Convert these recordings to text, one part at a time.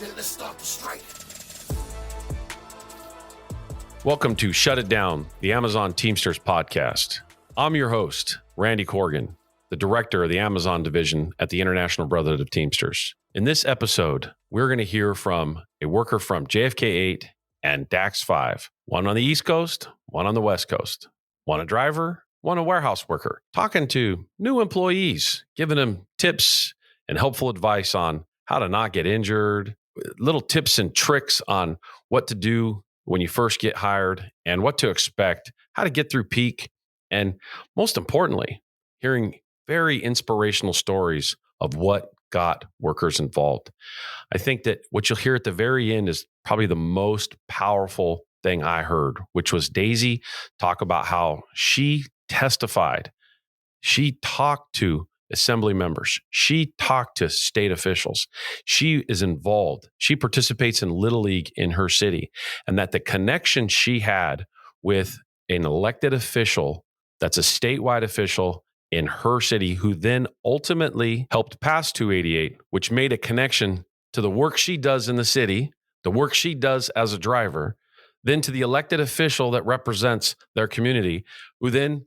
then let's start the strike. Welcome to Shut It Down, the Amazon Teamsters podcast. I'm your host, Randy Corrigan, the director of the Amazon division at the International Brotherhood of Teamsters. In this episode, we're going to hear from a worker from JFK 8 and DAX 5, one on the East Coast, one on the West Coast, one a driver, one a warehouse worker, talking to new employees, giving them tips and helpful advice on how to not get injured, little tips and tricks on what to do when you first get hired and what to expect, how to get through peak, and most importantly, hearing very inspirational stories of what got workers involved. I think that what you'll hear at the very end is probably the most powerful thing I heard, which was Daisy talk about how she testified. She talked to assembly members. She talked to state officials. She is involved. She participates in Little League in her city, and that the connection she had with an elected official that's a statewide official in her city, who then ultimately helped pass 288, which made a connection to the work she does in the city, the work she does as a driver, then to the elected official that represents their community, who then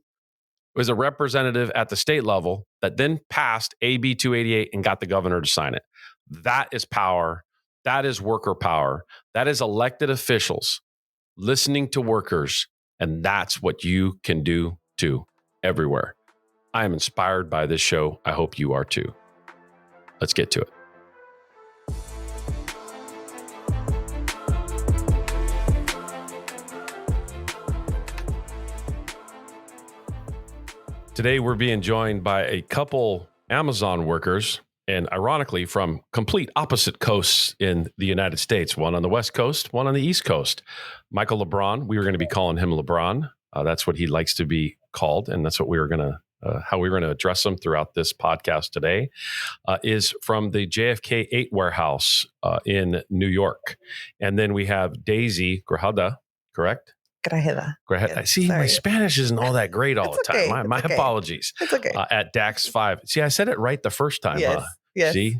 was a representative at the state level that then passed AB 288 and got the governor to sign it. That is power. That is worker power. That is elected officials listening to workers. And that's what you can do too, everywhere. I am inspired by this show. I hope you are too. Let's get to it. Today, we're being joined by a couple Amazon workers, and ironically, from complete opposite coasts in the United States, one on the West Coast, one on the East Coast. Michael LeBron, we were going to be calling him LeBron. That's what he likes to be called, and that's what we were going to how we were going to address him throughout this podcast today, is from the JFK 8 warehouse in New York. And then we have Daisy Grajeda, correct? Grajeda. Grajeda. See, sorry. My Spanish isn't all that great all the time. Okay, My okay. apologies. It's okay. At DAX 5. See, I said it right the first time. Yes. Yes. See.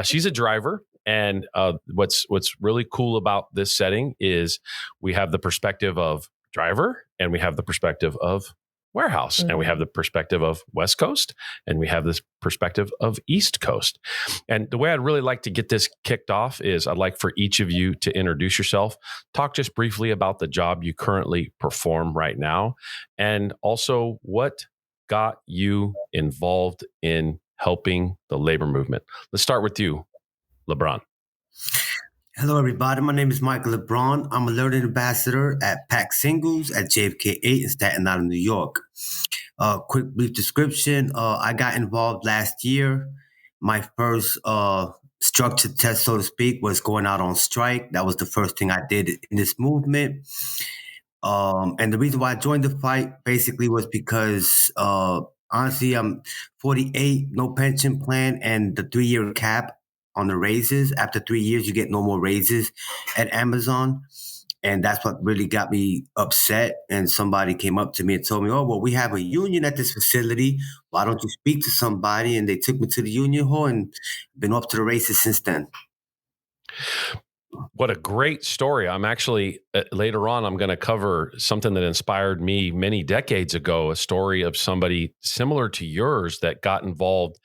She's a driver. And what's really cool about this setting is we have the perspective of driver, and we have the perspective of warehouse, and we have the perspective of West Coast, and we have this perspective of East Coast. And the way I'd really like to get this kicked off is I'd like for each of you to introduce yourself, talk just briefly about the job you currently perform right now, and also what got you involved in helping the labor movement. Let's start with you, LeBron. Hello, everybody. My name is Michael LeBron. I'm a learning ambassador at Pack Singles at JFK 8 in Staten Island, New York. Quick, brief description. I got involved last year. My first structured test, so to speak, was going out on strike. That was the first thing I did in this movement. And the reason why I joined the fight basically was because, honestly, I'm 48, no pension plan, and the 3-year cap on the raises. After 3 years, you get no more raises at Amazon. And that's what really got me upset. And somebody came up to me and told me, oh, well, we have a union at this facility. Why don't you speak to somebody? And they took me to the union hall and been up to the races since then. What a great story. I'm actually, later on, I'm going to cover something that inspired me many decades ago, a story of somebody similar to yours that got involved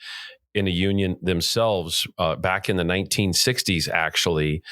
in a union themselves back in the 1960s, actually.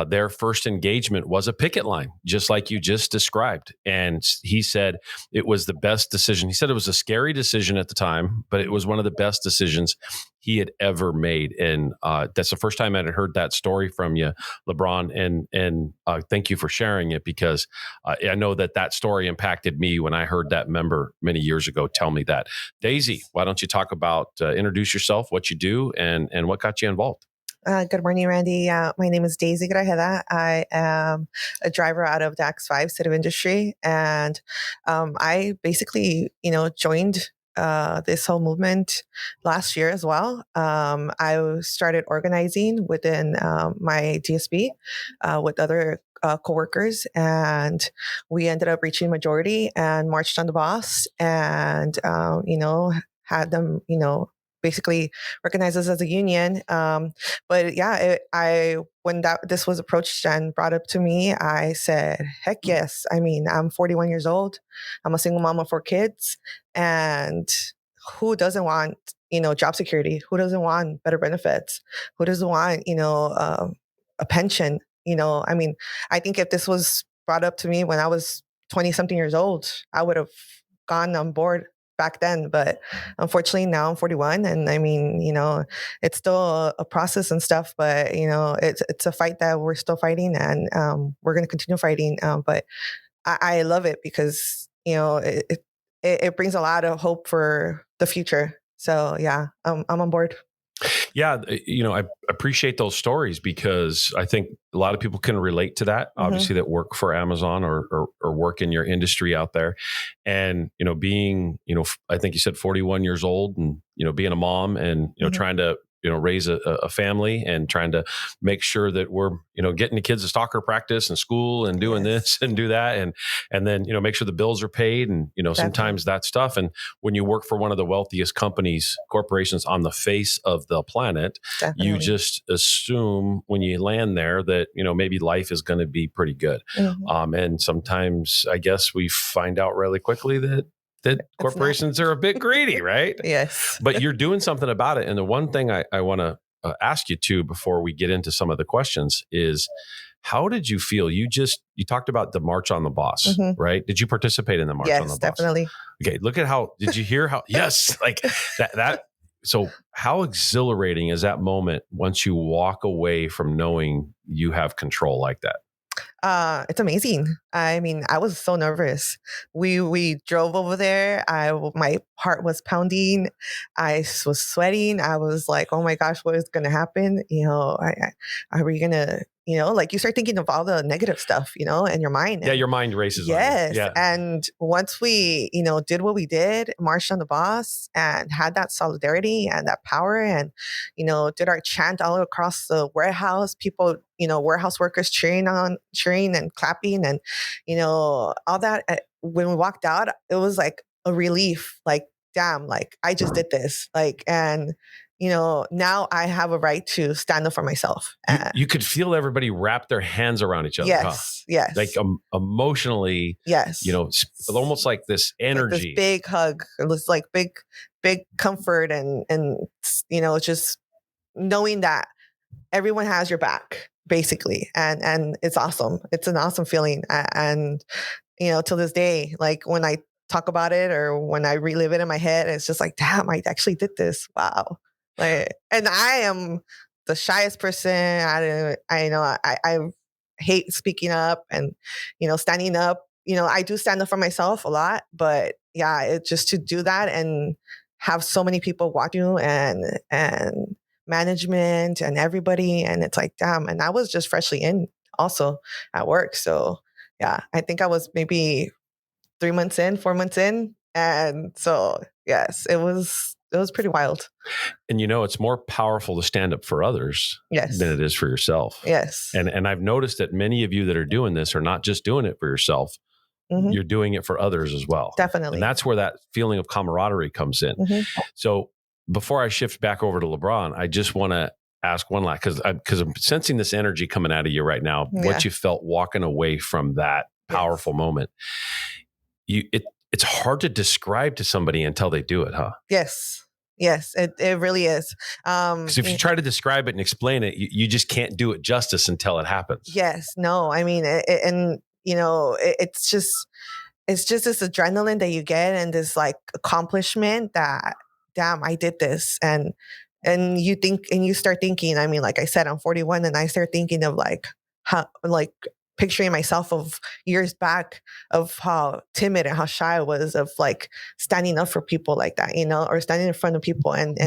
Their first engagement was a picket line, just like you just described. And he said it was the best decision. He said it was a scary decision at the time, but it was one of the best decisions he had ever made. And that's the first time I had heard that story from you, LeBron. And thank you for sharing it, because I know that story impacted me when I heard that member many years ago tell me that. Daisy, why don't you talk about, introduce yourself, what you do, and what got you involved? Good morning, Randy. My name is Daisy Grajeda. I am a driver out of DAX 5, City of Industry. And I basically, joined this whole movement last year as well. I started organizing within my DSB with other coworkers, and we ended up reaching majority and marched on the boss and, had them, basically recognize us as a union. But yeah, when this was approached and brought up to me, I said, heck yes. I mean, I'm 41 years old. I'm a single mom of 4 kids. And who doesn't want, job security? Who doesn't want better benefits? Who doesn't want, a pension? I mean, I think if this was brought up to me when I was 20 something years old, I would have gone on board back then. But unfortunately now I'm 41, and I mean, it's still a process and stuff, but it's a fight that we're still fighting, and we're going to continue fighting. But I love it because, it brings a lot of hope for the future. So yeah, I'm on board. Yeah, I appreciate those stories because I think a lot of people can relate to that. Obviously, that work for Amazon or work in your industry out there, and being I think you said 41 years old, and being a mom, and trying to raise a family, and trying to make sure that we're getting the kids to soccer practice and school and doing this and do that, and then make sure the bills are paid, and sometimes that stuff. And when you work for one of the wealthiest corporations on the face of the planet, you just assume when you land there that maybe life is going to be pretty good. And sometimes I guess we find out really quickly that corporations are a bit greedy, right? Yes. But you're doing something about it. And the one thing I want to ask you too, before we get into some of the questions, is how did you feel? You talked about the March on the Boss, right? Did you participate in the March on the Boss? Yes, definitely. Okay. Look at did you hear how, yes, like that. So how exhilarating is that moment once you walk away from knowing you have control like that? It's amazing. I mean, I was so nervous. We drove over there. My heart was pounding. I was sweating. I was like, oh my gosh, what is going to happen? Are we going to, like you start thinking of all the negative stuff, in your mind. Yeah, your mind races. Yes. On you. Yeah. And once we, did what we did, marched on the boss, and had that solidarity and that power, and, did our chant all across the warehouse, people, warehouse workers cheering and clapping, and, all that. When we walked out, it was like a relief, like, damn, like I just did this. Like, and, now I have a right to stand up for myself. You could feel everybody wrap their hands around each other. Yes. Huh? Yes. Like emotionally. Yes. Almost like this energy. Like this big hug. It was like big comfort, and, just knowing that everyone has your back, basically. And it's awesome. It's an awesome feeling. And, till this day, like when I talk about it or when I relive it in my head, it's just like, damn, I actually did this. Wow. Like, and I am the shyest person. I hate speaking up and, standing up. I do stand up for myself a lot, but yeah, it's just to do that and have so many people watch you and management and everybody. And it's like, damn. And I was just freshly in also at work. So yeah, I think I was maybe 4 months in. And so, yes, it was pretty wild. And it's more powerful to stand up for others than it is for yourself. Yes. And I've noticed that many of you that are doing this are not just doing it for yourself. You're doing it for others as well. Definitely. And that's where that feeling of camaraderie comes in. So before I shift back over to LeBron, I just want to ask one last, because I'm sensing this energy coming out of you right now, what you felt walking away from that powerful moment. It's hard to describe to somebody until they do it, huh? Yes, it really is. Because if you try to describe it and explain it, you just can't do it justice until it happens. Yes, no, I mean, it's just this adrenaline that you get, and this like accomplishment that, damn, I did this. And you think, and you start thinking, I mean, like I said, I'm 41, and I start thinking of like how, like, picturing myself of years back of how timid and how shy I was of like standing up for people like that, or standing in front of people. And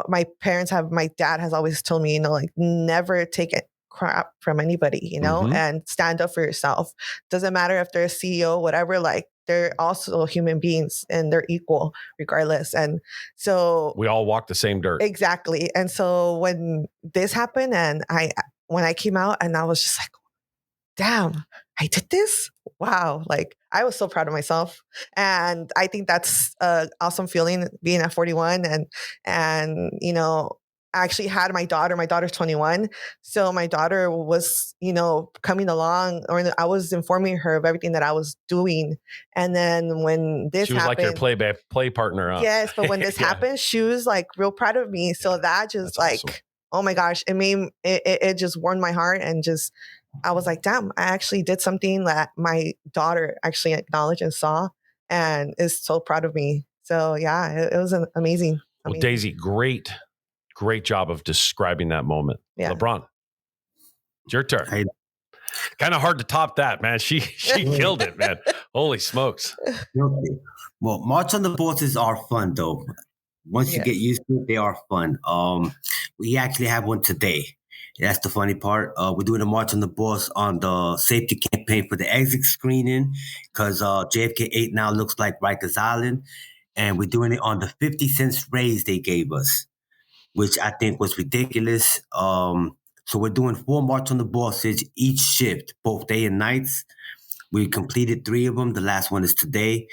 my dad has always told me, like, never take it crap from anybody, and stand up for yourself. Doesn't matter if they're a CEO, whatever, like they're also human beings and they're equal regardless. And so we all walk the same dirt. Exactly. And so when this happened, and when I came out, and I was just like, damn, I did this. Wow. Like I was so proud of myself. And I think that's an awesome feeling being at 41 and, I actually had my daughter. My daughter's 21. So my daughter was, coming along, or I was informing her of everything that I was doing. And then when this she was happened, like your play partner. Huh? Yes, but when this happened, she was like real proud of me. So that just like, awesome. Oh my gosh, it just warmed my heart, and just I was like, damn, I actually did something that my daughter actually acknowledged and saw, and is so proud of me. So yeah, it was amazing. Well, Daisy, great job of describing that moment. Yeah. LeBron, it's your turn. Kind of hard to top that, man. She killed it, man. Holy smokes. Well, March on the Bosses are fun, though. Once you get used to it, they are fun. We actually have one today. That's the funny part. We're doing a March on the Boss on the safety campaign for the exit screening, because JFK 8 now looks like Rikers Island. And we're doing it on the 50 cents raise they gave us, which I think was ridiculous. So we're doing 4 March on the Bosses each shift, both day and nights. We completed 3 of them. The last one is today.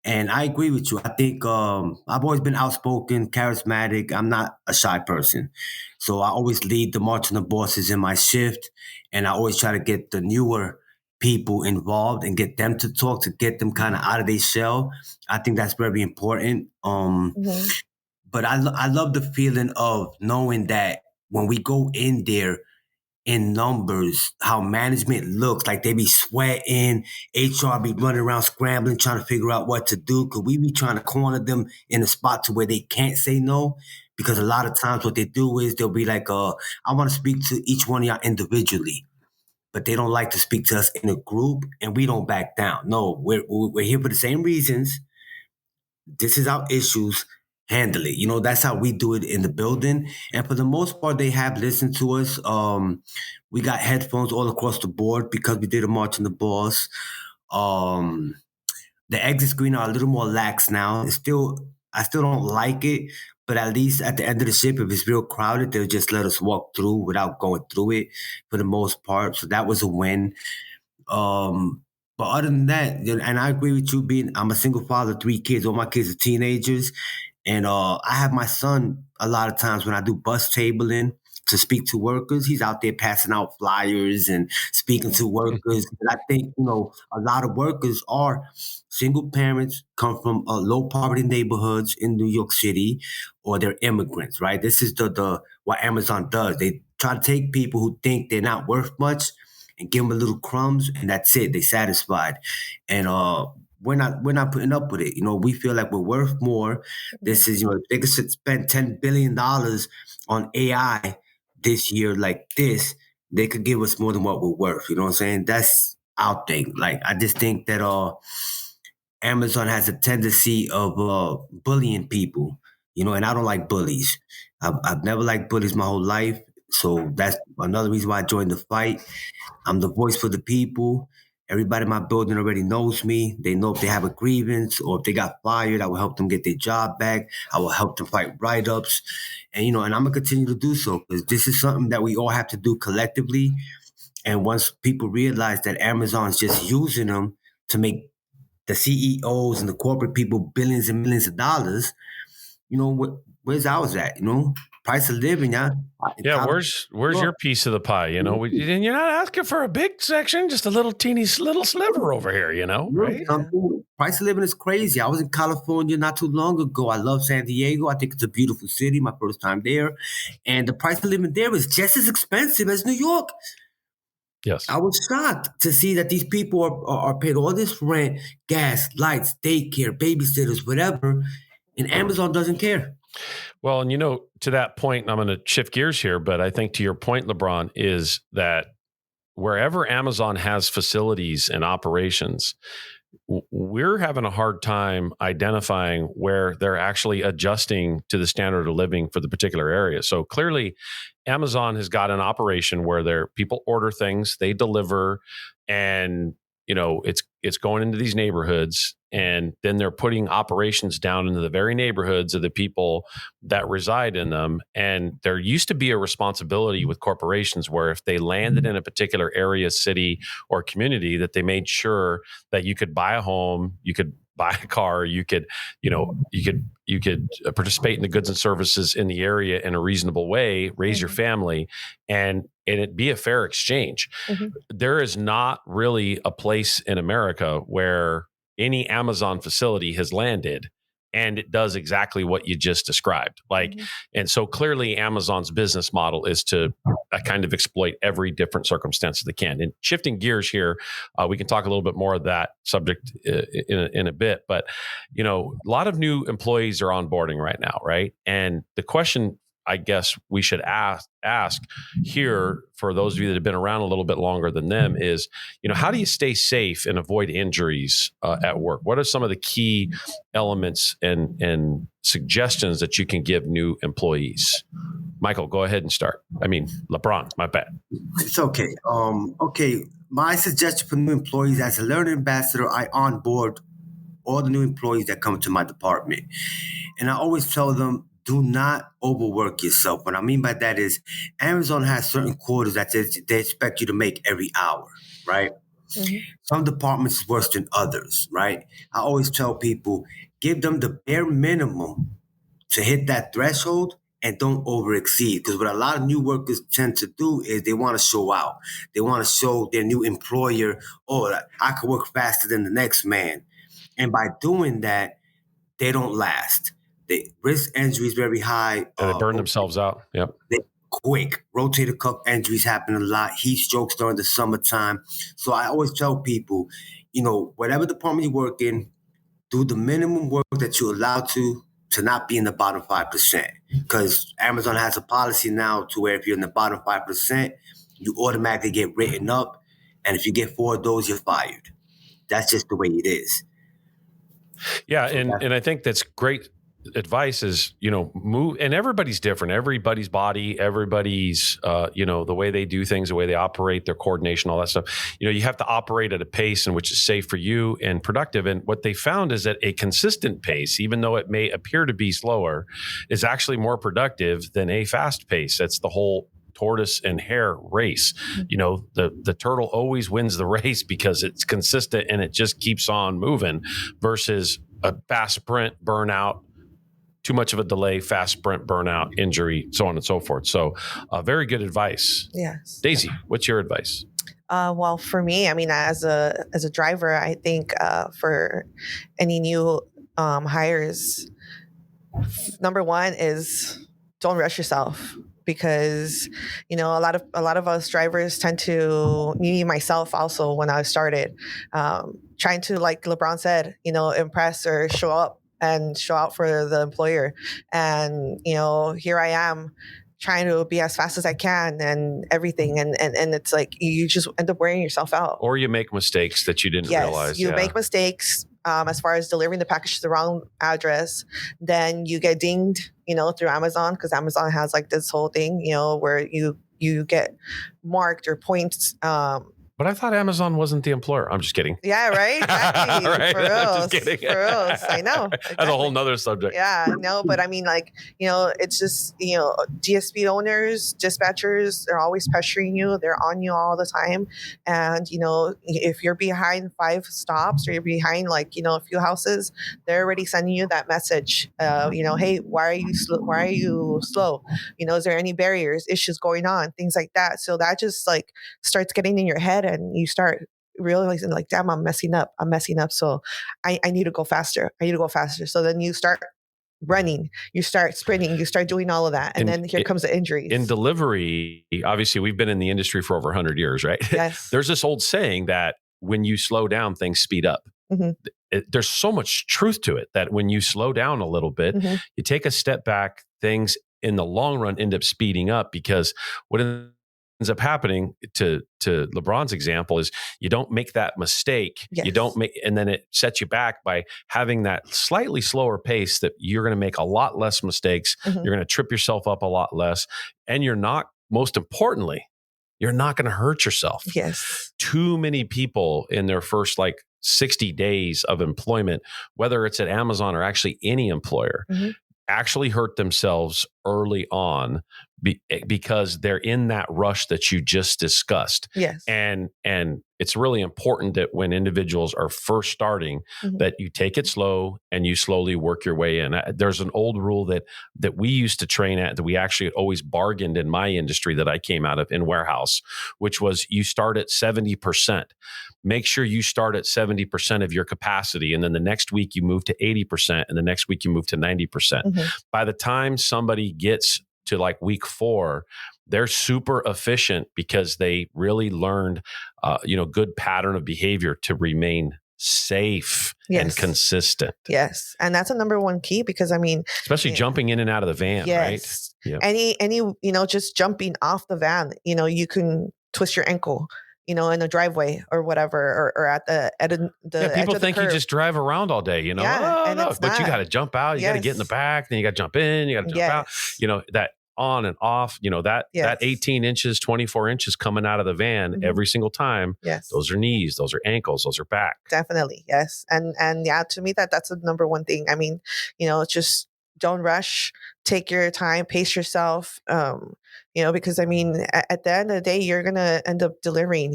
And I agree with you. I think I've always been outspoken, charismatic. I'm not a shy person. So I always lead the March on the Bosses in my shift. And I always try to get the newer people involved and get them to talk, to get them kind of out of their shell. I think that's very important. But I love the feeling of knowing that when we go in there in numbers, how management looks like they be sweating, HR be running around scrambling, trying to figure out what to do, because we be trying to corner them in a spot to where they can't say no. Because a lot of times what they do is they'll be like, I want to speak to each one of y'all individually, but they don't like to speak to us in a group, and we don't back down. No, we're here for the same reasons. This is our issues. Handle it. That's how we do it in the building. And for the most part, they have listened to us. We got headphones all across the board because we did a March on the Boss. The exit screen are a little more lax now. I still don't like it, but at least at the end of the shift, if it's real crowded, they'll just let us walk through without going through it for the most part. So that was a win. But other than that, and I agree with you, I'm a single father, 3 kids. All my kids are teenagers. And I have my son a lot of times when I do bus tabling to speak to workers. He's out there passing out flyers and speaking to workers. And I think, a lot of workers are single parents, come from low poverty neighborhoods in New York City, or they're immigrants, right? This is the what Amazon does. They try to take people who think they're not worth much and give them a little crumbs, and that's it. They're satisfied. And we're not putting up with it. We feel like we're worth more. This is, they could spend $10 billion on AI this year like this. They could give us more than what we're worth. You know what I'm saying? That's our thing. Like, I just think that Amazon has a tendency of bullying people, and I don't like bullies. I've never liked bullies my whole life. So that's another reason why I joined the fight. I'm the voice for the people. Everybody in my building already knows me. They know if they have a grievance or if they got fired, I will help them get their job back. I will help them fight write-ups. And, and I'm going to continue to do so, because this is something that we all have to do collectively. And once people realize that Amazon's just using them to make the CEOs and the corporate people billions and millions of dollars, where's ours at? Price of living, yeah. Yeah, where's your piece of the pie? And you're not asking for a big section, just a little teeny little sliver over here, right? Price of living is crazy. I was in California not too long ago. I love San Diego. I think it's a beautiful city. My first time there, and the price of living there is just as expensive as New York. Yes, I was shocked to see that these people are paid all this rent, gas, lights, daycare, babysitters, whatever, and Amazon doesn't care. Well, and to that point, and I'm going to shift gears here, but I think to your point, LeBron, is that wherever Amazon has facilities and operations, we're having a hard time identifying where they're actually adjusting to the standard of living for the particular area. So clearly, Amazon has got an operation where people order things, they deliver, and it's going into these neighborhoods, and then they're putting operations down into the very neighborhoods of the people that reside in them. And there used to be a responsibility with corporations where if they landed in a particular area, city, or community, that they made sure that you could buy a home, you could buy a car, you could participate in the goods and services in the area in a reasonable way, raise your family, and it be a fair exchange. There is not really a place in America where any Amazon facility has landed and it does exactly what you just described. And so clearly Amazon's business model is to kind of exploit every different circumstance that they can. And shifting gears here, we can talk a little bit more of that subject in a bit, but a lot of new employees are onboarding right now, right? And the question I guess we should ask here, for those of you that have been around a little bit longer than them, is, how do you stay safe and avoid injuries at work? What are some of the key elements and suggestions that you can give new employees? Michael, go ahead and start. I mean, LeBron, my bad. It's okay. Okay. My suggestion for new employees: as a learning ambassador, I onboard all the new employees that come to my department, and I always tell them, do not overwork yourself. What I mean by that is Amazon has certain quotas that they expect you to make every hour, right? Some departments is worse than others, right? I always tell people, give them the bare minimum to hit that threshold and don't over exceed. Because what a lot of new workers tend to do is they want to show out. They want to show their new employer, I can work faster than the next man. And by doing that, they don't last. The risk injury is very high. They burn themselves out. Yep. Quick. Rotator cuff injuries happen a lot. Heat strokes during the summertime. So I always tell people, whatever department you work in, do the minimum work that you're allowed to not be in the bottom 5%. Because Amazon has a policy now to where if you're in the bottom 5%, you automatically get written up. And if you get 4 of those, you're fired. That's just the way it is. Yeah. And I think that's great advice is, move, and everybody's different. Everybody's body, everybody's, the way they do things, the way they operate, their coordination, all that stuff. You have to operate at a pace in which is safe for you and productive. And what they found is that a consistent pace, even though it may appear to be slower, is actually more productive than a fast pace. That's the whole tortoise and hare race. The turtle always wins the race because it's consistent and it just keeps on moving, versus a fast sprint, burnout, too much of a delay, fast sprint, burnout, injury, so on and so forth. So very good advice. Yes. Daisy, what's your advice? Well, for me, I mean, as a driver, I think for any new hires, number one is don't rush yourself. Because a lot of us drivers tend to, me myself also, when I started, trying to, like LeBron said, impress or show up and show out for the employer. And here I am trying to be as fast as I can and everything, and it's like you just end up wearing yourself out. Or you make mistakes that you didn't realize. You make mistakes as far as delivering the package to the wrong address. Then you get dinged, through Amazon, because Amazon has like this whole thing, where you get marked or points. But I thought Amazon wasn't the employer. I'm just kidding. Yeah, right? Exactly. Right? For real. Just kidding. For real. I know. Exactly. That's a whole nother subject. Yeah, no, but I mean, it's just, DSP owners, dispatchers, they're always pressuring you. They're on you all the time. And, if you're behind 5 stops or you're behind, a few houses, they're already sending you that message. Hey, why are you slow? Why are you slow? Is there any barriers, issues going on, things like that. So that just starts getting in your head, and you start realizing damn, I'm messing up. So I need to go faster. So then you start running, you start sprinting, you start doing all of that. And then here comes the injuries. In delivery, obviously we've been in the industry for over 100 years, right? Yes. There's this old saying that when you slow down, things speed up. There's so much truth to it that when you slow down a little bit, you take a step back, things in the long run end up speeding up, because what ends up happening, to LeBron's example, is you don't make that mistake. Yes. You don't make, and then it sets you back by having that slightly slower pace, that you're going to make a lot less mistakes. You're going to trip yourself up a lot less. And you're not, most importantly, you're not going to hurt yourself. Yes. Too many people in their first 60 days of employment, whether it's at Amazon or actually any employer, actually hurt themselves early on because they're in that rush that you just discussed. Yes. And it's really important that when individuals are first starting, that you take it slow and you slowly work your way in. There's an old rule that we used to train at, that we actually always bargained in my industry that I came out of in warehouse, which was you start at 70%. Make sure you start at 70% of your capacity. And then the next week you move to 80%. And the next week you move to 90%. By the time somebody gets to week 4, they're super efficient because they really learned, good pattern of behavior to remain safe and consistent. Yes. And that's a number one key because especially jumping in and out of the van, right? Yeah. Any, just jumping off the van, you can twist your ankle, in a driveway or whatever, or at the people edge think of the you just drive around all day, but you got to jump out, you got to get in the back, then you got to jump in, you got to jump out, that on and off, that 18 inches, 24 inches coming out of the van every single time. Yes. Those are knees, those are ankles, those are back. Definitely. Yes. And to me, that's the number one thing. Just don't rush, take your time, pace yourself. Because at the end of the day, you're going to end up delivering,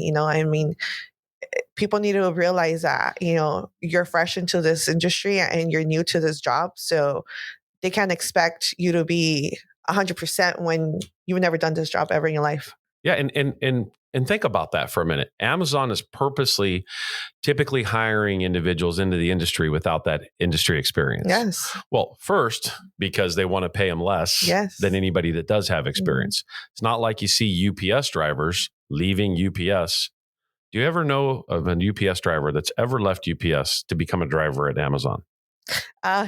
people need to realize that, you're fresh into this industry and you're new to this job. So they can't expect you to be 100% when you've never done this job ever in your life. Yeah. And think about that for a minute. Amazon is purposely typically hiring individuals into the industry without that industry experience. Yes. Well, first, because they want to pay them less than anybody that does have experience. It's not like you see UPS drivers leaving UPS. Do you ever know of an UPS driver that's ever left UPS to become a driver at Amazon?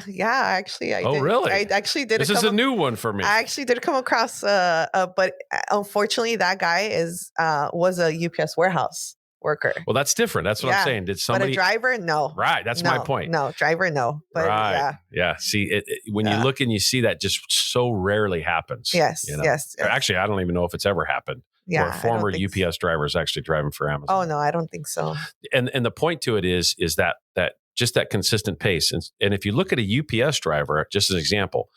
Yeah, actually, I did. Really? I actually did. This is a new one for me. I actually did come across, but unfortunately, that guy was a UPS warehouse worker. Well, that's different. That's what I'm saying. Did somebody? But a driver? No. Right. That's my point. No, driver, no. But right. Yeah. See, when you look and you see that, just so rarely happens. Yes. Yes. Actually, I don't even know if it's ever happened. Yeah. Where former UPS drivers actually driving for Amazon. Oh no, I don't think so. And the point to it is that just that consistent pace. And if you look at a UPS driver, just as an example,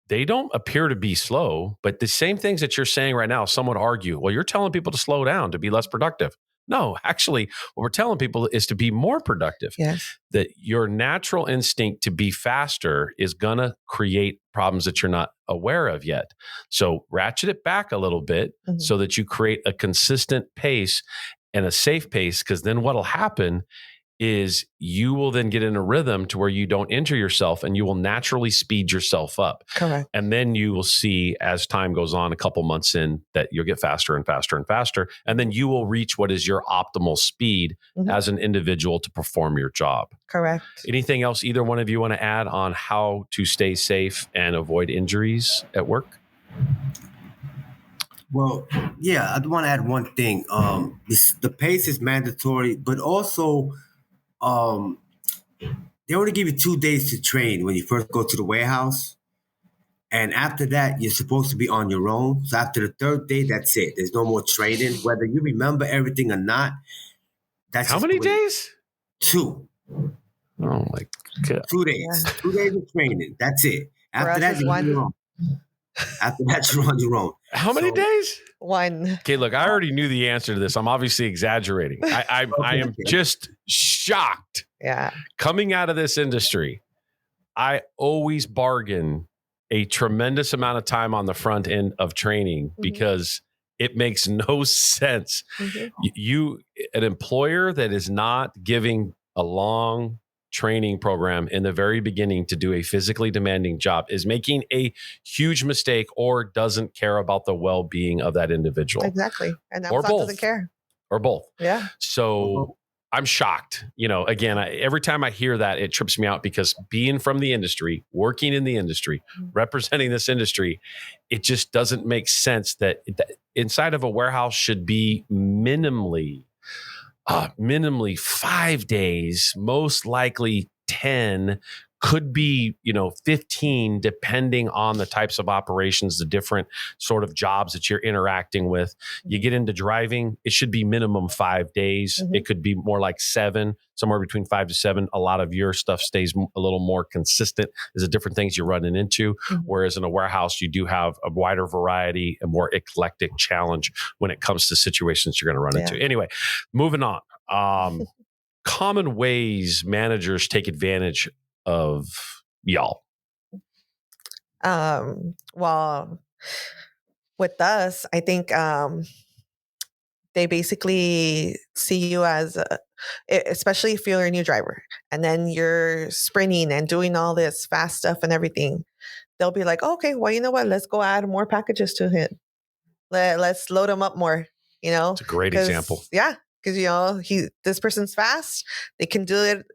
they don't appear to be slow, but the same things that you're saying right now, some would argue, well, you're telling people to slow down, to be less productive. No, actually, what we're telling people is to be more productive. Yes. That your natural instinct to be faster is going to create problems that you're not aware of yet. So ratchet it back a little bit so that you create a consistent pace and a safe pace, because then what'll happen is you will then get in a rhythm to where you don't injure yourself and you will naturally speed yourself up. Correct. And then you will see as time goes on, a couple months in, that you'll get faster and faster and faster. And then you will reach what is your optimal speed as an individual to perform your job. Correct. Anything else either one of you want to add on how to stay safe and avoid injuries at work? Well, yeah, I want to add one thing. The pace is mandatory, but also they only give you 2 days to train when you first go to the warehouse. And after that, you're supposed to be on your own. So after the 3rd day, that's it. There's no more training. Whether you remember everything or not. How many days? 2. Oh my God. 2 days. Yeah. 2 days of training. That's it. After that, you're on your own. After that, you're on your own. How many days? 1. Okay, look, I already knew the answer to this. I'm obviously exaggerating. I am just shocked. Yeah. Coming out of this industry, I always bargain a tremendous amount of time on the front end of training because it makes no sense. You, an employer that is not giving a long training program in the very beginning to do a physically demanding job is making a huge mistake or doesn't care about the well-being of that individual. Exactly. And or both. Doesn't care. Or both. Yeah. So I'm shocked. Again, every time I hear that, it trips me out because being from the industry, working in the industry, representing this industry, it just doesn't make sense that inside of a warehouse should be minimally 5 days, most likely 10, could be, 15, depending on the types of operations, the different sort of jobs that you're interacting with. You get into driving, it should be minimum 5 days. It could be more like 7, somewhere between 5 to 7. A lot of your stuff stays a little more consistent. There's the different things you're running into. Whereas in a warehouse, you do have a wider variety, a more eclectic challenge when it comes to situations you're going to run into. Anyway, moving on. Common ways managers take advantage of y'all. Well, with us, I think they basically see you as, especially if you're a new driver and then you're sprinting and doing all this fast stuff and everything. They'll be like, oh, okay, well, you know what? Let's go add more packages to him. Let's load him up more, It's a great example. Yeah. Because, this person's fast. They can do it,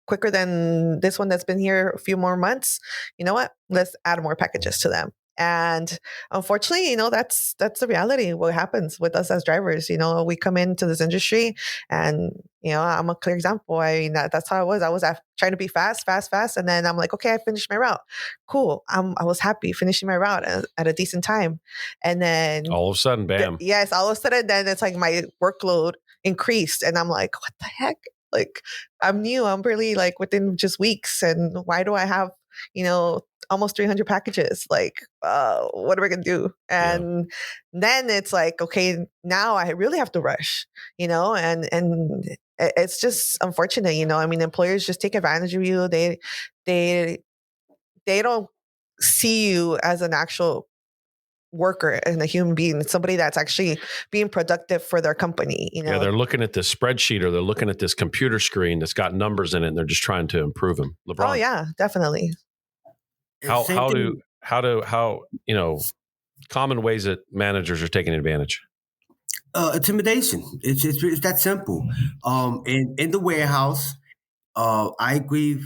quicker than this one that's been here a few more months. You know what? Let's add more packages to them. And unfortunately, that's the reality. What happens with us as drivers, we come into this industry and, I'm a clear example. I mean, that's how I was. I was trying to be fast. And then I'm like, okay, I finished my route. Cool. I was happy finishing my route at a decent time. And then all of a sudden, bam. Yes. All of a sudden, then it's like my workload increased and I'm like, what the heck? Like, I'm new. I'm barely like within just weeks. And why do I have, almost 300 packages? Like, what are we going to do? And then it's like, okay, now I really have to rush, and it's just unfortunate, I mean, employers just take advantage of you. They don't see you as an actual worker and a human being, somebody that's actually being productive for their company. Yeah, they're looking at this spreadsheet or they're looking at this computer screen that's got numbers in it and they're just trying to improve them. LeBron. Oh yeah, definitely. How common ways that managers are taking advantage? Intimidation. It's that simple. In the warehouse, I agree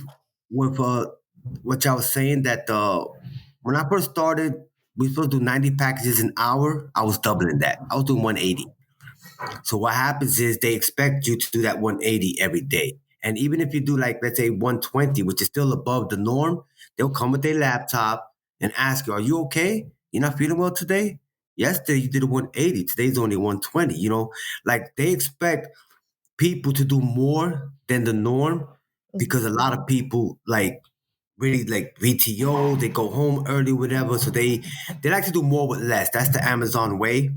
with what y'all was saying that when I first started, we were supposed to do 90 packages an hour. I was doubling that. I was doing 180. So what happens is they expect you to do that 180 every day. And even if you do like, let's say 120, which is still above the norm, they'll come with their laptop and ask you, are you okay? You're not feeling well today? Yesterday you did a 180. Today's only 120. Like they expect people to do more than the norm because a lot of people like really like VTO, they go home early, whatever. So they like to do more with less. That's the Amazon way.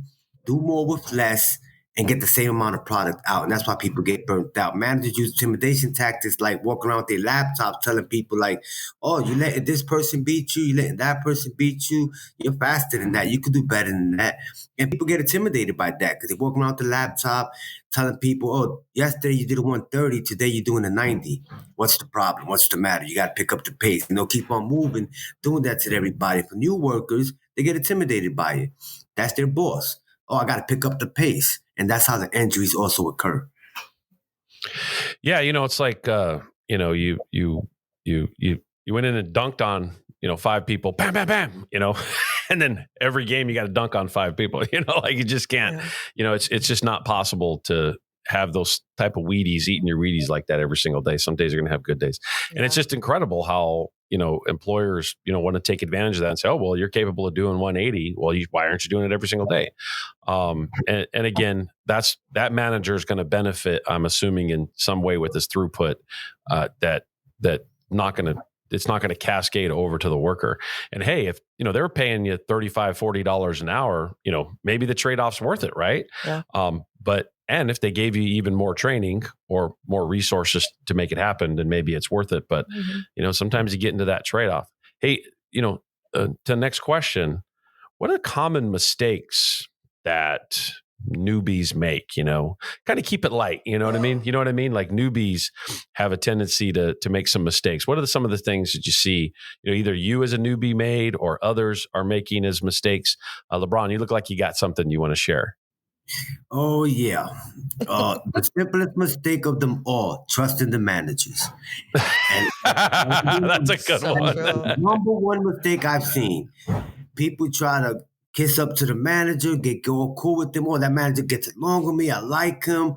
Do more with less and get the same amount of product out. And that's why people get burnt out. Managers use intimidation tactics like walking around with their laptops telling people like, oh, you letting this person beat you, you letting that person beat you, you're faster than that, you could do better than that. And people get intimidated by that because they walk around with the laptop telling people, oh, yesterday you did a 130, today you're doing a 90. What's the problem? What's the matter? You got to pick up the pace. Keep on moving, doing that to everybody. For new workers, they get intimidated by it. That's their boss. Oh, I got to pick up the pace. And that's how the injuries also occur. Yeah, it's like you went in and dunked on 5 people, bam, bam, bam, and then every game you got to dunk on 5 people. Like you just can't. Yeah. It's just not possible to have those type of Wheaties eating your Wheaties like that every single day. Some days are going to have good days, and it's just incredible how employers want to take advantage of that and say, oh well, you're capable of doing 180. Well, why aren't you doing it every single day? And again, that manager is going to benefit, I'm assuming, in some way with this throughput. It's not going to cascade over to the worker. And hey, if they're paying you $35-$40 an hour, maybe the trade-off's worth it, right? Yeah. And if they gave you even more training or more resources to make it happen, then maybe it's worth it. But sometimes you get into that trade-off. Hey, to the next question, what are common mistakes that newbies make? Kind of keep it light. You know what I mean? Like newbies have a tendency to make some mistakes. What are some of the things that you see, either you as a newbie made or others are making as mistakes? LeBron, you look like you got something you want to share. Oh, yeah. The simplest mistake of them all, trusting the managers. And that's a good one. Number one mistake I've seen. People try to kiss up to the manager, go cool with them. Oh, that manager gets along with me. I like him.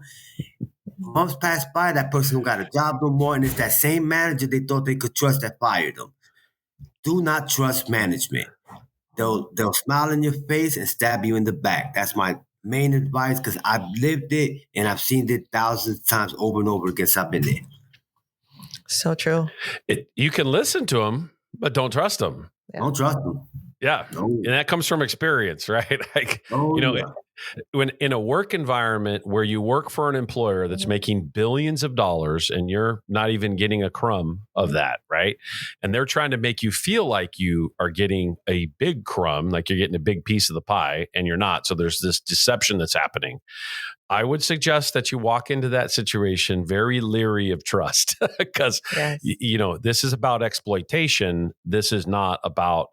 Months pass by, that person don't got a job no more, and it's that same manager they thought they could trust that fired them. Do not trust management. They'll smile in your face and stab you in the back. That's my main advice because I've lived it and I've seen it thousands of times over and over again. So I've been there. So true. You can listen to them, but don't trust them. Yeah. Don't trust them. Yeah. No. And that comes from experience, right? Like, Oh, you know, yeah. when in a work environment where you work for an employer that's making billions of dollars and you're not even getting a crumb of that, right? And they're trying to make you feel like you are getting a big crumb, like you're getting a big piece of the pie, and you're not. So there's this deception that's happening. I would suggest that you walk into that situation very leery of trust because, Yes. you know, this is about exploitation. This is not about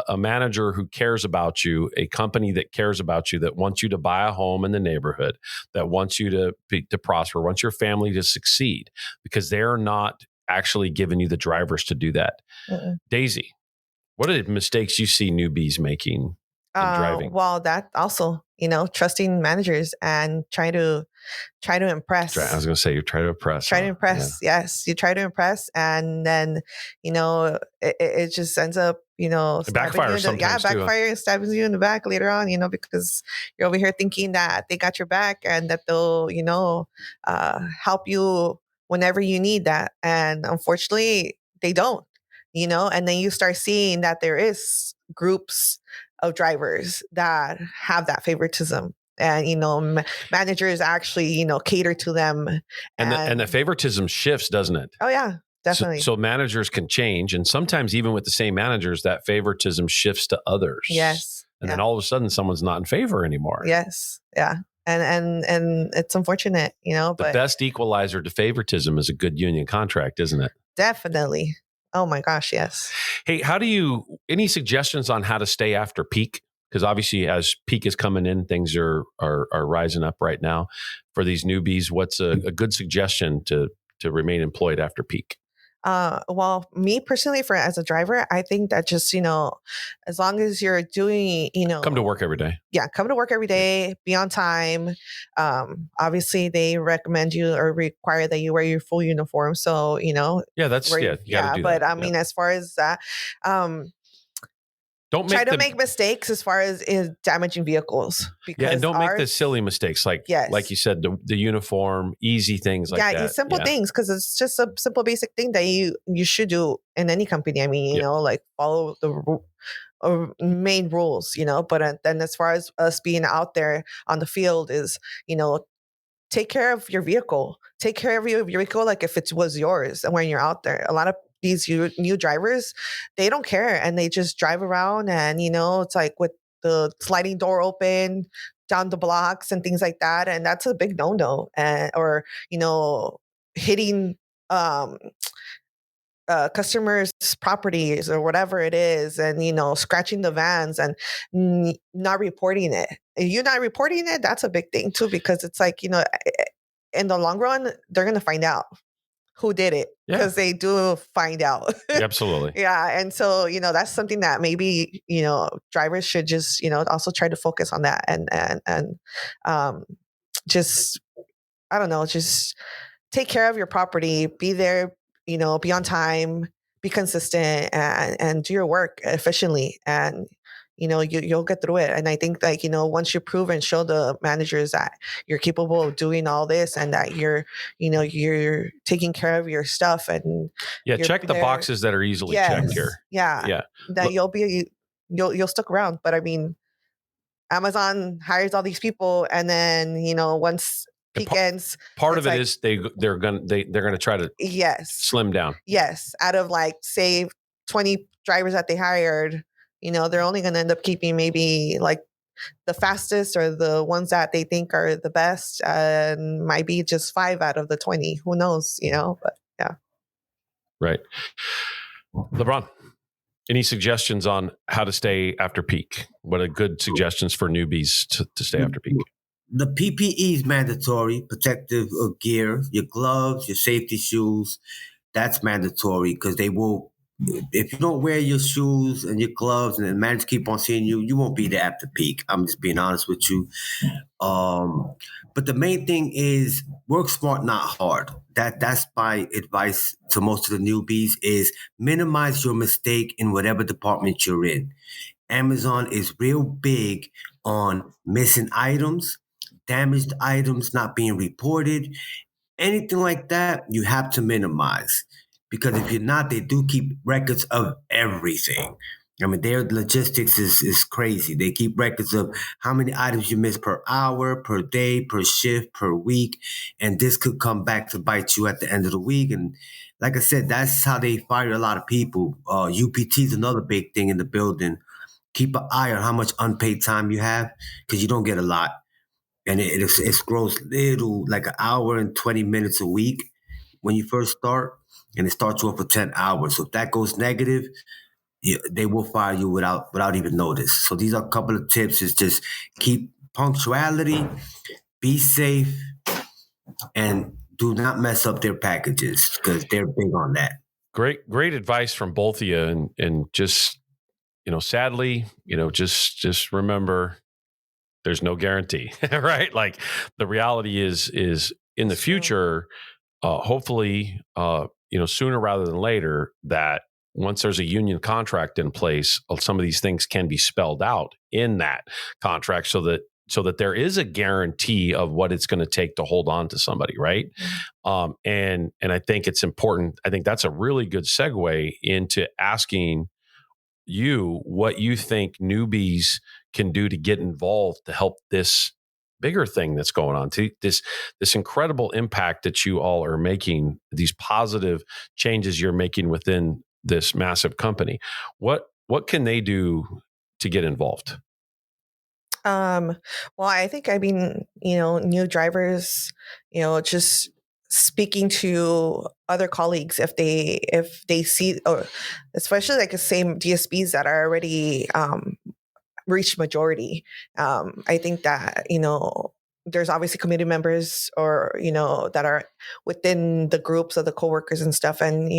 a manager who cares about you, a company that cares about you, that wants you to buy a home in the neighborhood, that wants you to prosper, wants your family to succeed, because they're not actually giving you the drivers to do that. Daisy, what are the mistakes you see newbies making in driving? Well, that also, you know, trusting managers and try to impress. I was going to say, you try to impress. Try to impress. Yeah. Yes. You try to impress. And then, you know, it just ends up, you know, backfire sometimes. Backfire and stabbing you in the back later on, you know, because you're over here thinking that they got your back and that they'll, you know, help you whenever you need that. And unfortunately, they don't, you know, and then you start seeing that there is groups of drivers that have that favoritism. And, you know, managers actually, you know, cater to them. And the favoritism shifts, doesn't it? Oh, yeah, definitely. So managers can change. And sometimes even with the same managers, that favoritism shifts to others. Yes. And then all of a sudden someone's not in favor anymore. Yes. Yeah. And it's unfortunate, you know. The best equalizer to favoritism is a good union contract, isn't it? Definitely. Oh my gosh, yes. Hey, any suggestions on how to stay after peak? Because obviously as peak is coming in, things are rising up right now. For these newbies, what's a good suggestion to remain employed after peak? Well, me personally, as a driver, I think that just, you know, as long as you're doing, you know, come to work every day. Yeah. Come to work every day, be on time. Obviously they recommend you or require that you wear your full uniform. So, you know, you gotta do but that. I mean, as far as that, don't try to make mistakes as far as damaging vehicles. Because and don't make the silly mistakes like you said, the uniform, easy things like that. Yeah, simple things, because it's just a simple, basic thing that you should do in any company. I mean, you know, like follow the main rules, you know. But then as far as us being out there on the field is, you know, take care of your vehicle. Take care of your vehicle like if it was yours. And when you're out there, a lot of these new drivers, they don't care and they just drive around, and you know, it's like with the sliding door open down the blocks and things like that, and that's a big no-no. Or you know, hitting customers' properties or whatever it is, and you know, scratching the vans and not reporting it. If you're not reporting it, that's a big thing too, because it's like, you know, in the long run, they're gonna find out who did it, because they do find out. Absolutely. Yeah. And so, you know, that's something that maybe, you know, drivers should just, you know, also try to focus on that and just, I don't know, just take care of your property, be there, you know, be on time, be consistent, and do your work efficiently. And, you know, you'll get through it. And I think, like, you know, once you prove and show the managers that you're capable of doing all this and that you're, you know, you're taking care of your stuff and check the boxes that are easily checked here. Yeah. That you'll stick around. But I mean, Amazon hires all these people, and then, you know, once peak ends, part of it is they're gonna try to slim down. Yes, out of like say 20 drivers that they hired, you know, they're only gonna end up keeping maybe like the fastest or the ones that they think are the best, and might be just 5 out of the 20. Who knows, you know? But yeah. Right. LeBron, any suggestions on how to stay after peak? What are good suggestions for newbies to stay after peak? The PPE is mandatory, protective gear, your gloves, your safety shoes. That's mandatory because they will If you don't wear your shoes and your gloves and the managers keep on seeing you, you won't be there at the peak. I'm just being honest with you. But the main thing is work smart, not hard. That's my advice to most of the newbies is minimize your mistake in whatever department you're in. Amazon is real big on missing items, damaged items not being reported, anything like that, you have to minimize. Because if you're not, they do keep records of everything. I mean, their logistics is crazy. They keep records of how many items you miss per hour, per day, per shift, per week. And this could come back to bite you at the end of the week. And like I said, that's how they fire a lot of people. UPT is another big thing in the building. Keep an eye on how much unpaid time you have because you don't get a lot and it grows little, like an hour and 20 minutes a week when you first start, and it starts you off for 10 hours. So if that goes negative, they will fire you without even notice. So these are a couple of tips is just keep punctuality, be safe, and do not mess up their packages because they're big on that. Great advice from both of you. And just, sadly, just remember there's no guarantee, right? Like the reality is in the future, hopefully, sooner rather than later, that once there's a union contract in place, some of these things can be spelled out in that contract so that there is a guarantee of what it's going to take to hold on to somebody, right? Mm-hmm. And I think it's important. I think that's a really good segue into asking you what you think newbies can do to get involved to help this bigger thing that's going on, to this incredible impact that you all are making, these positive changes you're making within this massive company. What can they do to get involved? Well, I think, new drivers, just speaking to other colleagues if they see, or especially like the same DSPs that are already reached majority. I think that, there's obviously community members or, that are within the groups of the coworkers and stuff. And,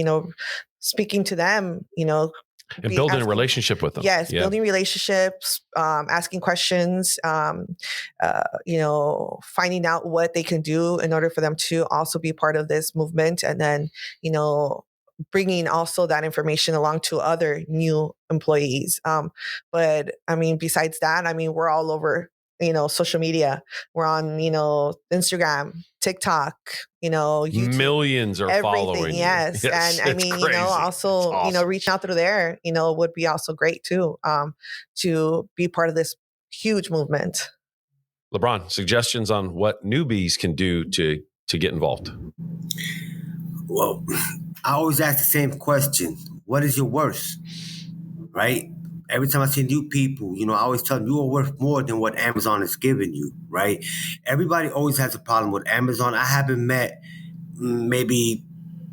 speaking to them, and building a relationship with them. Yes, yeah. Building relationships, asking questions, finding out what they can do in order for them to also be part of this movement. And then, bringing also that information along to other new employees. But I mean, besides that, we're all over, social media. We're on, Instagram, TikTok, YouTube. Millions are following. Yes. And I mean, crazy. Also, awesome. Reaching out through there, would be also great too, to be part of this huge movement. LeBron, suggestions on what newbies can do to get involved? Well, I always ask the same question. What is your worth? Right? Every time I see new people, I always tell them you are worth more than what Amazon is giving you, right? Everybody always has a problem with Amazon. I haven't met maybe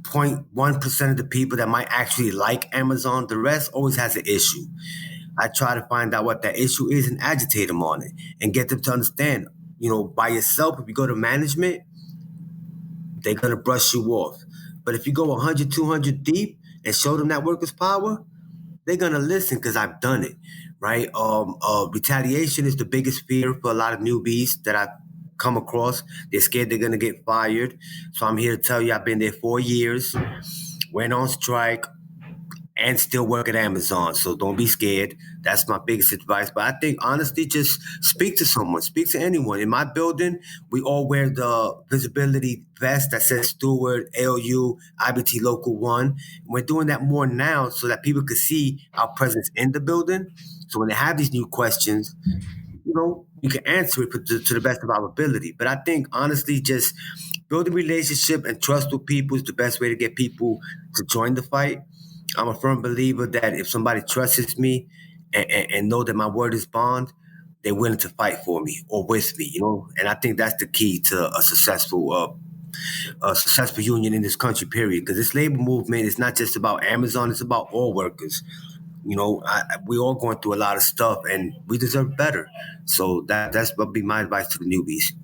0.1% of the people that might actually like Amazon. The rest always has an issue. I try to find out what that issue is and agitate them on it and get them to understand, by yourself, if you go to management, they're going to brush you off. But if you go 100, 200 deep and show them that workers' power, they're going to listen because I've done it, right? Retaliation is the biggest fear for a lot of newbies that I've come across. They're scared they're going to get fired. So I'm here to tell you I've been there 4 years, went on strike, and still work at Amazon. So don't be scared. That's my biggest advice. But I think, honestly, just speak to someone. Speak to anyone. In my building, we all wear the visibility vest that says Steward, ALU, IBT Local 1. We're doing that more now so that people could see our presence in the building. So when they have these new questions, you can answer it to the best of our ability. But I think, honestly, just building relationship and trust with people is the best way to get people to join the fight. I'm a firm believer that if somebody trusts me and know that my word is bond, they're willing to fight for me or with me, And I think that's the key to a successful union in this country, period. Because this labor movement is not just about Amazon; it's about all workers. We're all going through a lot of stuff, and we deserve better. So that's what be my advice to the newbies.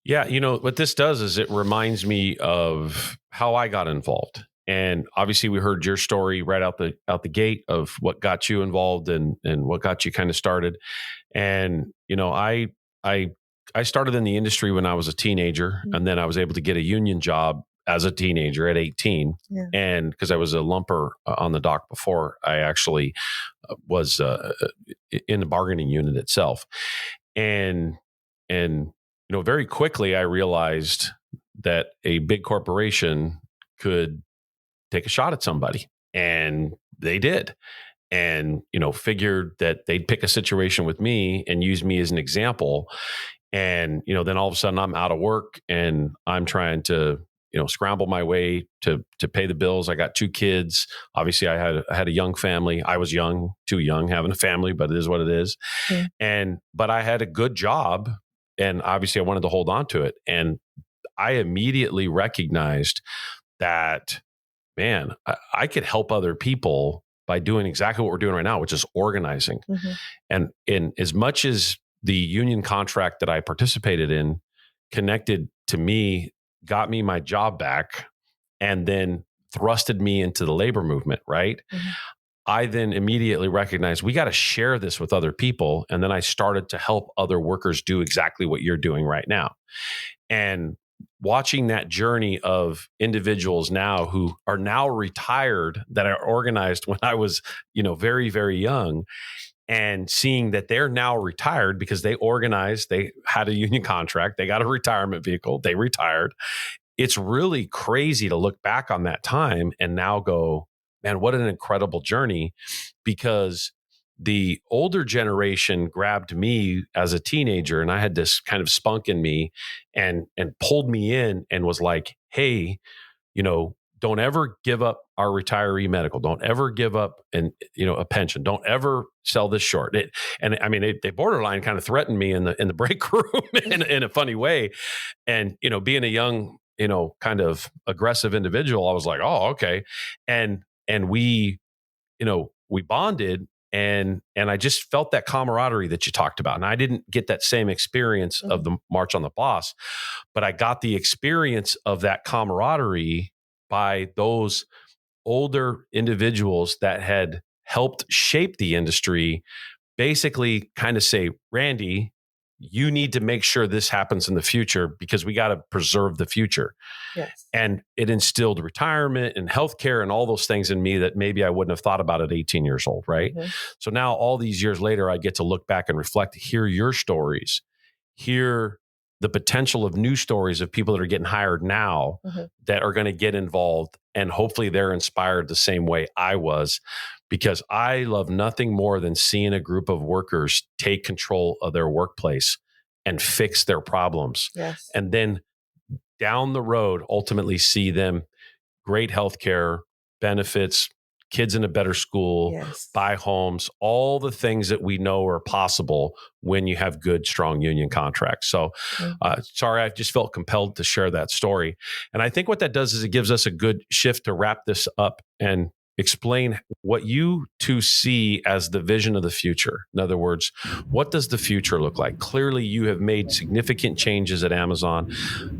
Yeah, what this does is it reminds me of how I got involved. And obviously we heard your story right out the gate of what got you involved and what got you kind of started. And, I started in the industry when I was a teenager, and then I was able to get a union job as a teenager at 18. Yeah. And because I was a lumper on the dock before I actually was in the bargaining unit itself. And very quickly I realized that a big corporation could take a shot at somebody, and they did. And, figured that they'd pick a situation with me and use me as an example. And, then all of a sudden I'm out of work and I'm trying to, scramble my way to pay the bills. I got 2 kids. Obviously I had a young family. I was young, too young having a family, but it is what it is. But I had a good job, and obviously I wanted to hold on to it. And I immediately recognized that, man, I could help other people by doing exactly what we're doing right now, which is organizing. And in as much as the union contract that I participated in connected to me, got me my job back, and then thrusted me into the labor movement, right? I then immediately recognized we got to share this with other people. And then I started to help other workers do exactly what you're doing right now. And watching that journey of individuals now who are now retired that I organized when I was, very, very young, and seeing that they're now retired because they organized, they had a union contract, they got a retirement vehicle, they retired. It's really crazy to look back on that time and now go, man, what an incredible journey, because the older generation grabbed me as a teenager, and I had this kind of spunk in me and pulled me in and was like, hey, don't ever give up our retiree medical. Don't ever give up a pension. Don't ever sell this short. They borderline kind of threatened me in the break room in a funny way. And, being a young, kind of aggressive individual, I was like, oh, okay. And we bonded, and I just felt that camaraderie that you talked about. And I didn't get that same experience of the March on the Boss, but I got the experience of that camaraderie by those older individuals that had helped shape the industry, basically kind of say, Randy, you need to make sure this happens in the future because we got to preserve the future. Yes. And it instilled retirement and healthcare and all those things in me that maybe I wouldn't have thought about at 18 years old. Right. So now all these years later, I get to look back and reflect, hear your stories, hear the potential of new stories of people that are getting hired now that are going to get involved. And hopefully they're inspired the same way I was, because I love nothing more than seeing a group of workers take control of their workplace and fix their problems. Yes. And then down the road, ultimately see them great healthcare, benefits, kids in a better school, buy homes, all the things that we know are possible when you have good, strong union contracts. So sorry, I just felt compelled to share that story. And I think what that does is it gives us a good shift to wrap this up and explain what you two see as the vision of the future. In other words, what does the future look like? Clearly, you have made significant changes at Amazon.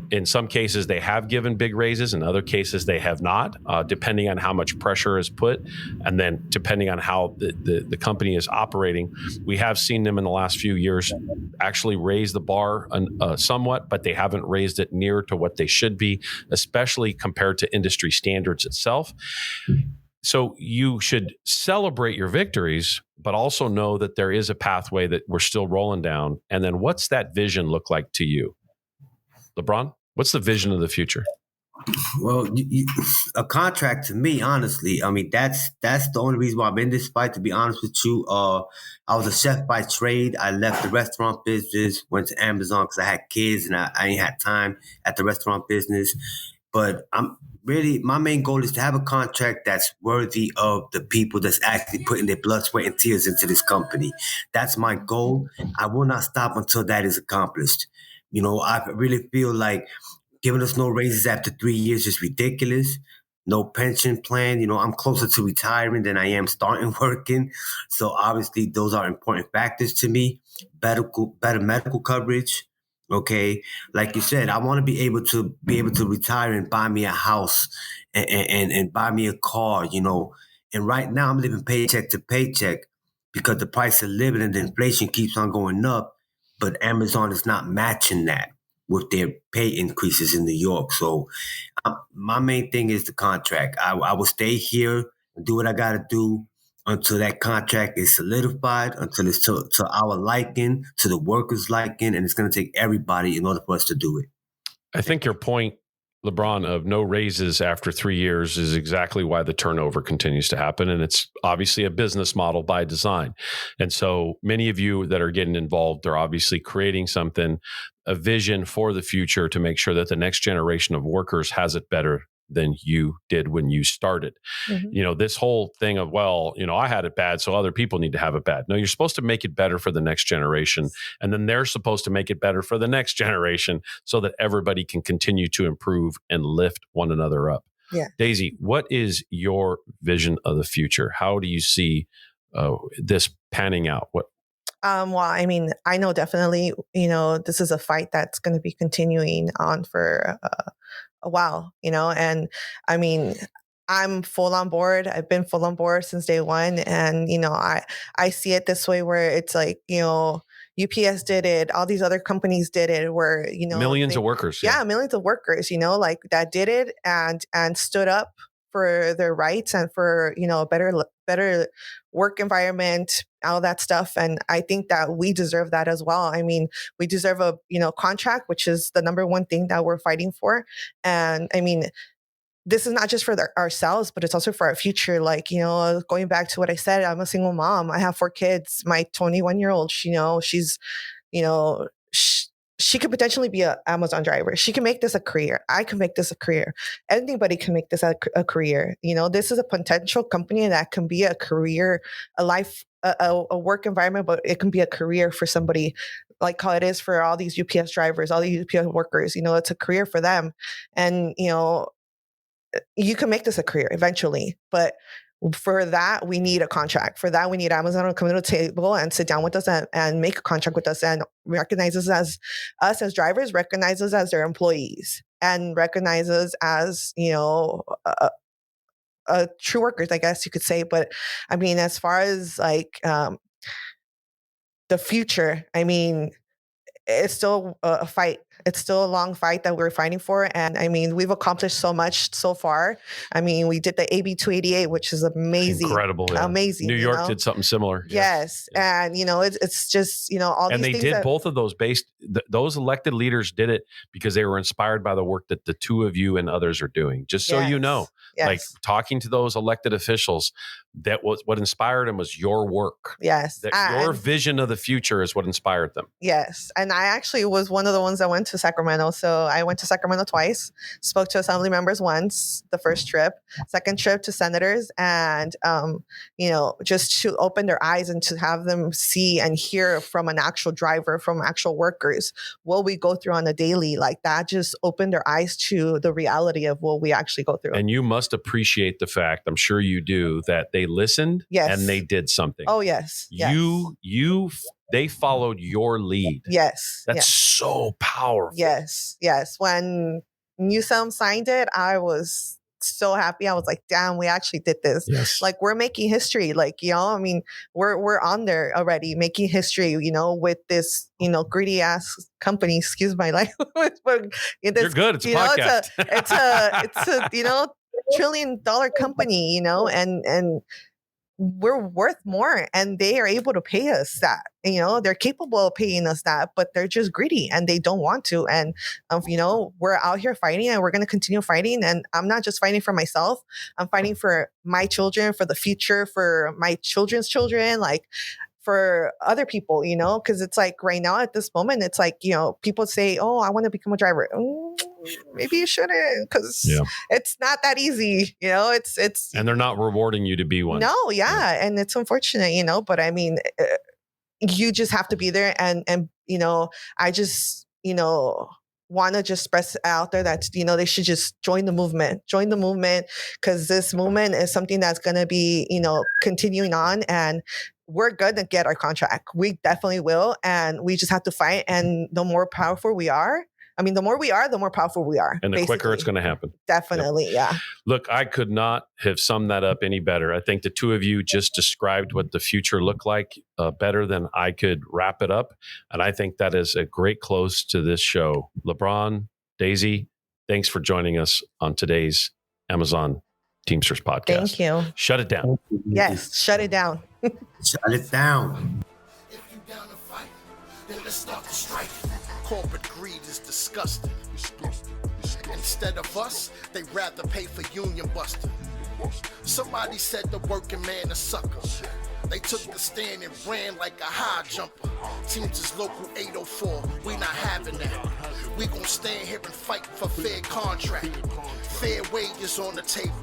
In some cases, they have given big raises. In other cases, they have not, depending on how much pressure is put. And then depending on how the company is operating, we have seen them in the last few years actually raise the bar somewhat, but they haven't raised it near to what they should be, especially compared to industry standards itself. So you should celebrate your victories, but also know that there is a pathway that we're still rolling down. And then what's that vision look like to you? LeBron, what's the vision of the future? Well, a contract to me, honestly, I mean, that's the only reason why I'm in this fight, to be honest with you. I was a chef by trade. I left the restaurant business, went to Amazon because I had kids and I ain't had time at the restaurant business. But my main goal is to have a contract that's worthy of the people that's actually putting their blood, sweat, and tears into this company. That's my goal. I will not stop until that is accomplished. I really feel like giving us no raises after 3 years is ridiculous. No pension plan. I'm closer to retirement than I am starting working. So obviously those are important factors to me. Better medical coverage. Okay, like you said, I want to be able to retire and buy me a house and buy me a car, you know. And right now I'm living paycheck to paycheck because the price of living and the inflation keeps on going up. But Amazon is not matching that with their pay increases in New York. So my main thing is the contract. I will stay here and do what I got to do until that contract is solidified, until it's to our liking, to the workers' liking, and it's going to take everybody in order for us to do it. I think your point, LeBron, of no raises after 3 years is exactly why the turnover continues to happen. And it's obviously a business model by design. And so many of you that are getting involved are obviously creating something, a vision for the future to make sure that the next generation of workers has it better than you did when you started. Mm-hmm. You know, this whole thing of, well, you know, I had it bad, so other people need to have it bad. No, you're supposed to make it better for the next generation. And then they're supposed to make it better for the next generation so that everybody can continue to improve and lift one another up. Yeah. Daisy, what is your vision of the future? How do you see this panning out? Well, I mean, I know definitely, you know, this is a fight that's going to be continuing on for a while, you know, and I mean, I'm full on board. I've been full on board since day one. And, you know, I see it this way where it's like, you know, UPS did it. All these other companies did it where, you know, millions of workers. Yeah, millions of workers, you know, like that did it and stood up for their rights and for, you know, a better work environment, all that stuff. And I think that we deserve that as well. I mean, we deserve a, you know, contract, which is the number one thing that we're fighting for. And I mean, this is not just for ourselves, but it's also for our future. Like, you know, going back to what I said, I'm a single mom. I have 4 kids. My 21-year-old, you know, she's, you know, she could potentially be an Amazon driver. She can make this a career. I can make this a career. Anybody can make this a career. You know, this is a potential company that can be a career, a life, a work environment, but it can be a career for somebody like how it is for all these UPS drivers, all these UPS workers. You know, it's a career for them. And, you know, you can make this a career eventually, but for that, we need a contract. For that, we need Amazon to come to the table and sit down with us and make a contract with us and recognizes us as drivers, recognizes as their employees, and recognizes as, you know, true workers, I guess you could say. But I mean, as far as like the future, I mean, it's still a fight. It's still a long fight that we're fighting for. And I mean, we've accomplished so much so far. I mean, we did the AB 288, which is amazing. Incredible. Yeah. Amazing. New York did something similar. Yes. And, you know, it's just, you know, all these things. And they did both of those those elected leaders did it because they were inspired by the work that the two of you and others are doing. Just so you know, like talking to those elected officials, that was what inspired them was your work. Yes. That your vision of the future is what inspired them. Yes. And I actually was one of the ones that went to Sacramento. So I went to Sacramento twice, spoke to assembly members once, the first trip, second trip to senators, and, you know, just to open their eyes and to have them see and hear from an actual driver, from actual workers, what we go through on a daily. Like that just opened their eyes to the reality of what we actually go through. And you must appreciate the fact, I'm sure you do, that they listened and they did something. Oh, yes. They followed your lead. Yes. That's so powerful. Yes. Yes. When Newsom signed it, I was so happy. I was like, damn, we actually did this. Yes. Like we're making history. Like, you know, I mean, we're on there already making history, you know, with this, you know, greedy ass company, excuse my language. But you're good. It's a podcast. It's a, you know, $1 trillion company, you know, and we're worth more and they are able to pay us that, you know, they're capable of paying us that, but they're just greedy and they don't want to. And, you know, we're out here fighting and we're going to continue fighting. And I'm not just fighting for myself. I'm fighting for my children, for the future, for my children's children, like for other people, you know, because it's like right now at this moment, it's like, you know, people say, oh, I want to become a driver. Maybe you shouldn't, because it's not that easy, you know, it's, and they're not rewarding you to be one. No. Yeah. And it's unfortunate, you know, but I mean, you just have to be there. And, you know, I just, you know, want to just express out there that, you know, they should just join the movement, because this movement is something that's going to be, you know, continuing on. And we're going to get our contract. We definitely will. And we just have to fight. And the more powerful we are, the more we are, the more powerful we are. And the quicker it's going to happen. Definitely, yeah. Look, I could not have summed that up any better. I think the two of you just described what the future looked like better than I could wrap it up. And I think that is a great close to this show. LeBron, Daisy, thanks for joining us on today's Amazon Teamsters podcast. Thank you. Shut it down. Yes, shut it down. Shut it down. If you down to fight, then let's start the strike. Corporate greed is disgusting. Instead of us, they rather pay for union busting. Somebody said the working man a sucker. They took the stand and ran like a high jumper. Teams is local 804, we not having that. We gon' stand here and fight for fair contract. Fair wages on the table.